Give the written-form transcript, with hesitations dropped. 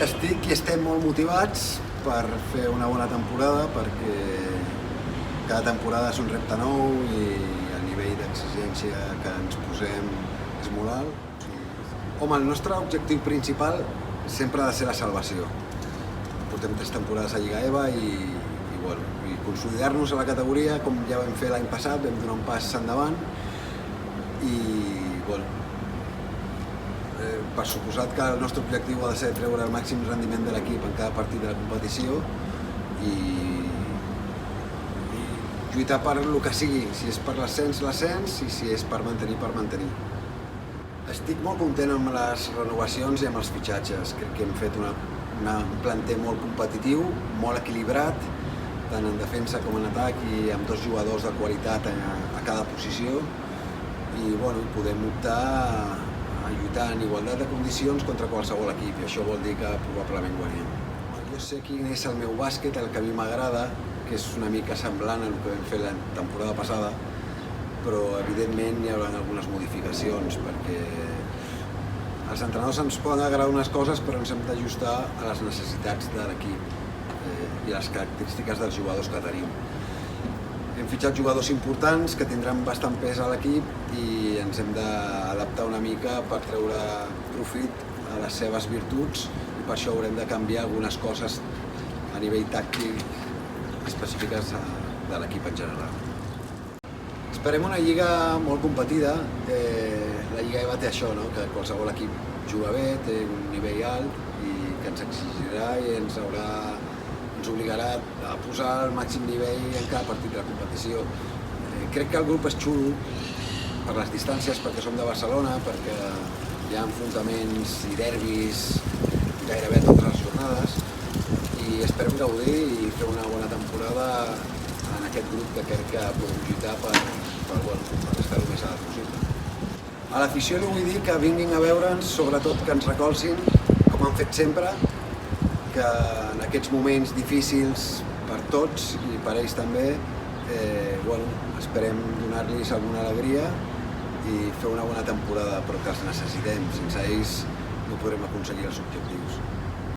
Estic i estem molt motivats per fer una bona temporada, perquè cada temporada és un repte nou i el nivell d'exigència que ens posem és molt alt. Home, el nostre objectiu principal sempre ha de ser la salvació. Portem 3 temporades a Lliga EVA i consolidar-nos a la categoria, com ja vam fer l'any passat, vam donar un pas endavant per suposat que el nostre objectiu ha de ser treure el màxim rendiment de l'equip en cada partit de la competició i lluitar per el que sigui, si és per l'ascens, i si és per mantenir. Estic molt content amb les renovacions i amb els fitxatges. Crec que hem fet un planter molt competitiu, molt equilibrat, tant en defensa com en atac, i amb 2 jugadors de qualitat a cada posició, i podem optar a lluitar en igualtat de condicions contra qualsevol equip, i això vol dir que probablement guanyem. Jo sé quin és el meu bàsquet, el que a mi m'agrada, que és una mica semblant al que vam fer la temporada passada, però evidentment hi haurà algunes modificacions, perquè els entrenadors ens poden agradar unes coses, però ens hem d'ajustar a les necessitats de l'equip i les característiques dels jugadors que tenim. Hem fitxat jugadors importants que tindran bastant pes a l'equip i ens hem d'adaptar una mica per treure profit a les seves virtuts, i per això haurem de canviar algunes coses a nivell tàctic específiques de l'equip en general. Esperem una lliga molt competida. La Lliga EVA té això, que qualsevol equip juga bé, té un nivell alt i que ens exigirà i ens obligarà a posar el màxim nivell en cada partit de la competició. Crec que el grup és xulo per les distàncies, perquè som de Barcelona, perquè hi ha enfrontaments i derbis gairebé totes les jornades, i esperem gaudir i fer una bona temporada en aquest grup, que crec que podem lluitar per estar el més alt possible. A l'afició li vull dir que vinguin a veure'ns, sobretot que ens recolzin, com han fet sempre, que en aquests moments difícils per tots i per ells també, esperem donar-los alguna alegria i fer una bona temporada, però que els necessitem. Sense ells no podrem aconseguir els objectius.